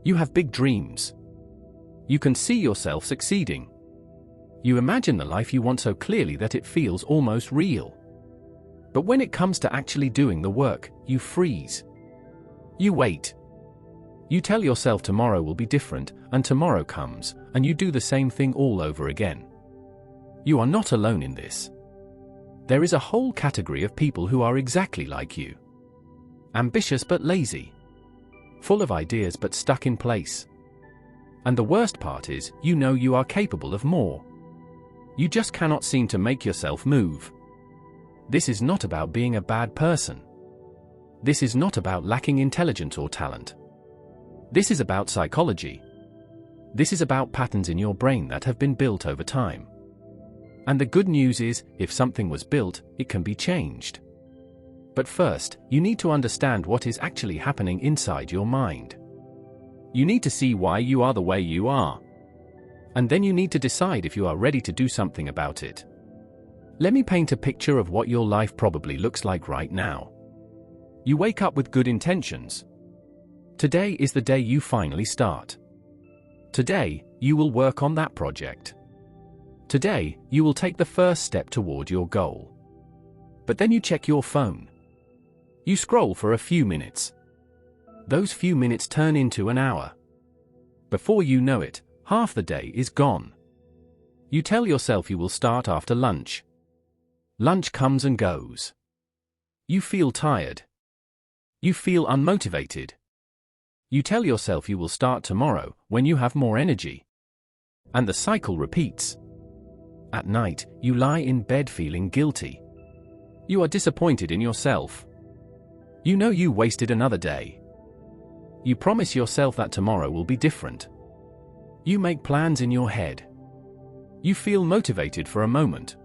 You have big dreams. You can see yourself succeeding. You imagine the life you want so clearly that it feels almost real. But when it comes to actually doing the work, you freeze. You wait. You tell yourself tomorrow will be different, and tomorrow comes, and you do the same thing all over again. You are not alone in this. There is a whole category of people who are exactly like you. Ambitious but lazy. Full of ideas but stuck in place. And the worst part is, you know you are capable of more. You just cannot seem to make yourself move. This is not about being a bad person. This is not about lacking intelligence or talent. This is about psychology. This is about patterns in your brain that have been built over time. And the good news is, if something was built, it can be changed. But first, you need to understand what is actually happening inside your mind. You need to see why you are the way you are. And then you need to decide if you are ready to do something about it. Let me paint a picture of what your life probably looks like right now. You wake up with good intentions. Today is the day you finally start. Today, you will work on that project. Today, you will take the first step toward your goal. But then you check your phone. You scroll for a few minutes. Those few minutes turn into an hour. Before you know it, half the day is gone. You tell yourself you will start after lunch. Lunch comes and goes. You feel tired. You feel unmotivated. You tell yourself you will start tomorrow, when you have more energy. And the cycle repeats. At night, you lie in bed feeling guilty. You are disappointed in yourself. You know you wasted another day. You promise yourself that tomorrow will be different. You make plans in your head. You feel motivated for a moment.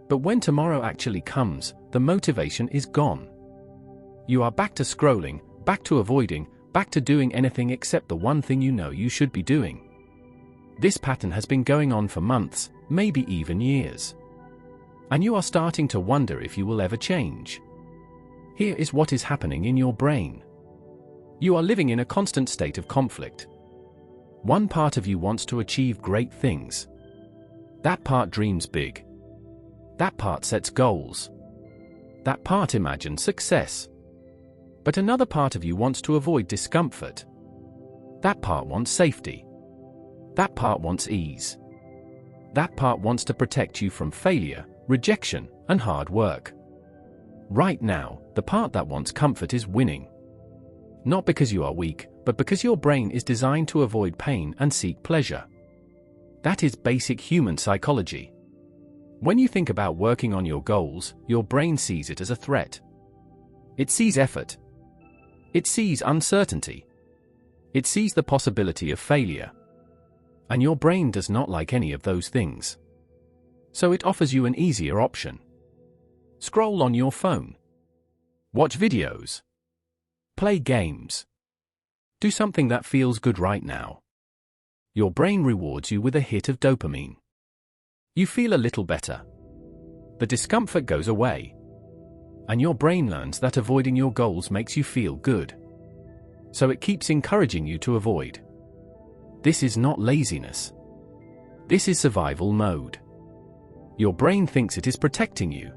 But when tomorrow actually comes, the motivation is gone. You are back to scrolling, back to avoiding, back to doing anything except the one thing you know you should be doing. This pattern has been going on for months, maybe even years. And you are starting to wonder if you will ever change. Here is what is happening in your brain. You are living in a constant state of conflict. One part of you wants to achieve great things. That part dreams big. That part sets goals. That part imagines success. But another part of you wants to avoid discomfort. That part wants safety. That part wants ease. That part wants to protect you from failure, rejection, and hard work. Right now, the part that wants comfort is winning. Not because you are weak, but because your brain is designed to avoid pain and seek pleasure. That is basic human psychology. When you think about working on your goals, your brain sees it as a threat. It sees effort. It sees uncertainty. It sees the possibility of failure. And your brain does not like any of those things. So it offers you an easier option. Scroll on your phone. Watch videos. Play games. Do something that feels good right now. Your brain rewards you with a hit of dopamine. You feel a little better. The discomfort goes away. And your brain learns that avoiding your goals makes you feel good. So it keeps encouraging you to avoid. This is not laziness. This is survival mode. Your brain thinks it is protecting you.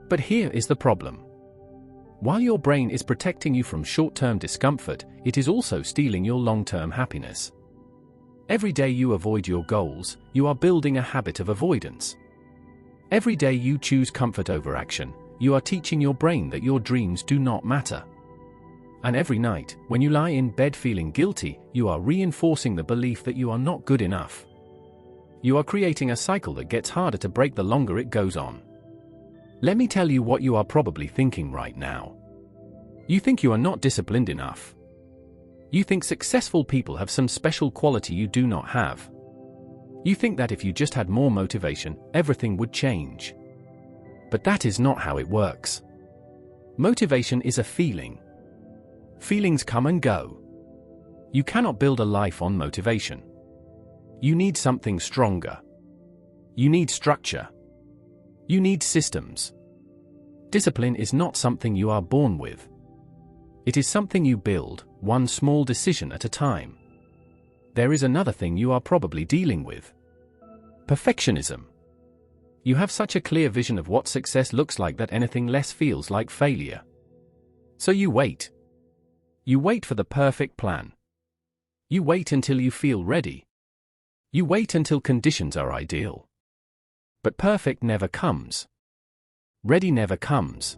But here is the problem. While your brain is protecting you from short-term discomfort, it is also stealing your long-term happiness. Every day you avoid your goals, you are building a habit of avoidance. Every day you choose comfort over action, you are teaching your brain that your dreams do not matter. And every night, when you lie in bed feeling guilty, you are reinforcing the belief that you are not good enough. You are creating a cycle that gets harder to break the longer it goes on. Let me tell you what you are probably thinking right now. You think you are not disciplined enough. You think successful people have some special quality you do not have. You think that if you just had more motivation, everything would change. But that is not how it works. Motivation is a feeling. Feelings come and go. You cannot build a life on motivation. You need something stronger. You need structure. You need systems. Discipline is not something you are born with. It is something you build, one small decision at a time. There is another thing you are probably dealing with. Perfectionism. You have such a clear vision of what success looks like that anything less feels like failure. So you wait. You wait for the perfect plan. You wait until you feel ready. You wait until conditions are ideal. But perfect never comes. Ready never comes.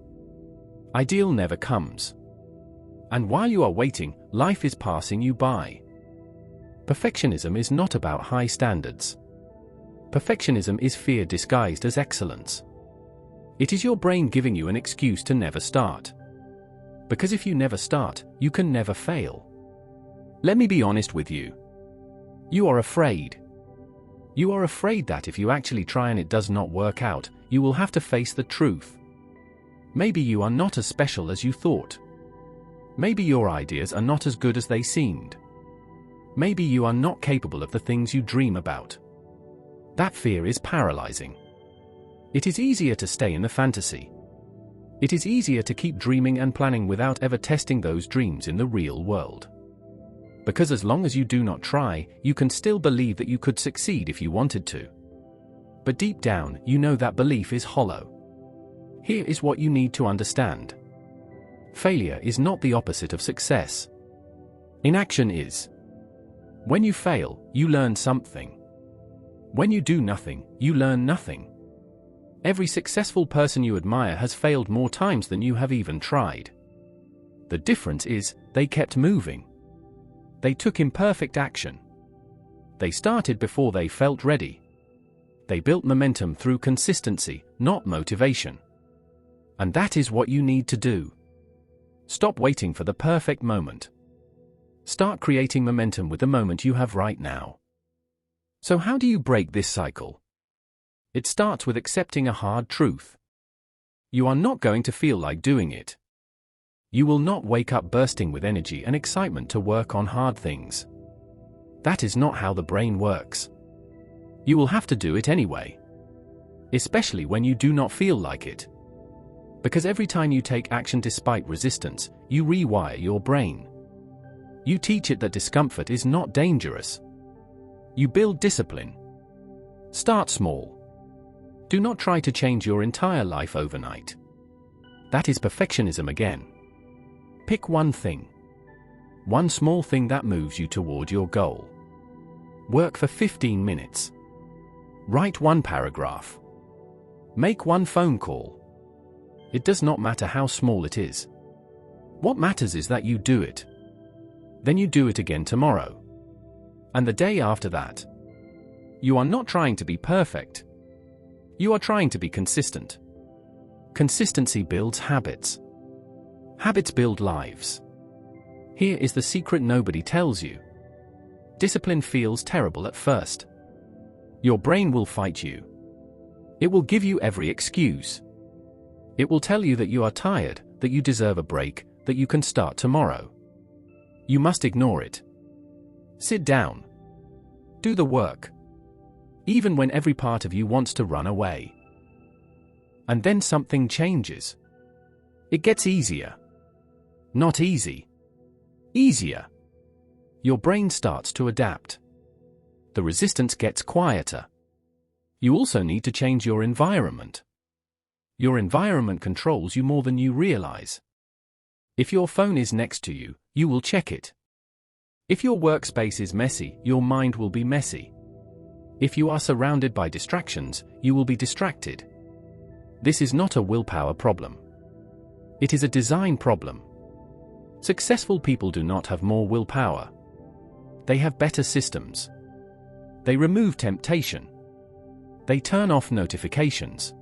Ideal never comes. And while you are waiting, life is passing you by. Perfectionism is not about high standards. Perfectionism is fear disguised as excellence. It is your brain giving you an excuse to never start. Because if you never start, you can never fail. Let me be honest with you. You are afraid. You are afraid that if you actually try and it does not work out, you will have to face the truth. Maybe you are not as special as you thought. Maybe your ideas are not as good as they seemed. Maybe you are not capable of the things you dream about. That fear is paralyzing. It is easier to stay in the fantasy. It is easier to keep dreaming and planning without ever testing those dreams in the real world. Because as long as you do not try, you can still believe that you could succeed if you wanted to. But deep down, you know that belief is hollow. Here is what you need to understand. Failure is not the opposite of success. Inaction is. When you fail, you learn something. When you do nothing, you learn nothing. Every successful person you admire has failed more times than you have even tried. The difference is, they kept moving. They took imperfect action. They started before they felt ready. They built momentum through consistency, not motivation. And that is what you need to do. Stop waiting for the perfect moment. Start creating momentum with the moment you have right now. So how do you break this cycle? It starts with accepting a hard truth. You are not going to feel like doing it. You will not wake up bursting with energy and excitement to work on hard things. That is not how the brain works. You will have to do it anyway. Especially when you do not feel like it. Because every time you take action despite resistance, you rewire your brain. You teach it that discomfort is not dangerous. You build discipline. Start small. Do not try to change your entire life overnight. That is perfectionism again. Pick one thing. One small thing that moves you toward your goal. Work for 15 minutes. Write one paragraph. Make one phone call. It does not matter how small it is. What matters is that you do it. Then you do it again tomorrow. And the day after that. You are not trying to be perfect. You are trying to be consistent. Consistency builds habits. Habits build lives. Here is the secret nobody tells you. Discipline feels terrible at first. Your brain will fight you. It will give you every excuse. It will tell you that you are tired, that you deserve a break, that you can start tomorrow. You must ignore it. Sit down. Do the work. Even when every part of you wants to run away. And then something changes. It gets easier. Not easy. Easier. Your brain starts to adapt. The resistance gets quieter. You also need to change your environment. Your environment controls you more than you realize. If your phone is next to you, you will check it. If your workspace is messy, your mind will be messy. If you are surrounded by distractions, you will be distracted. This is not a willpower problem. It is a design problem. Successful people do not have more willpower. They have better systems. They remove temptation. They turn off notifications.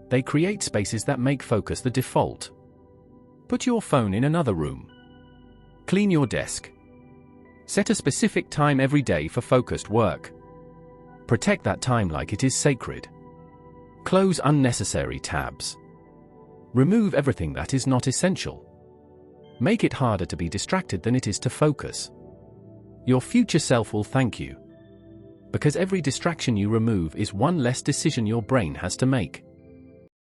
They create spaces that make focus the default. Put your phone in another room. Clean your desk. Set a specific time every day for focused work. Protect that time like it is sacred. Close unnecessary tabs. Remove everything that is not essential. Make it harder to be distracted than it is to focus. Your future self will thank you. Because every distraction you remove is one less decision your brain has to make.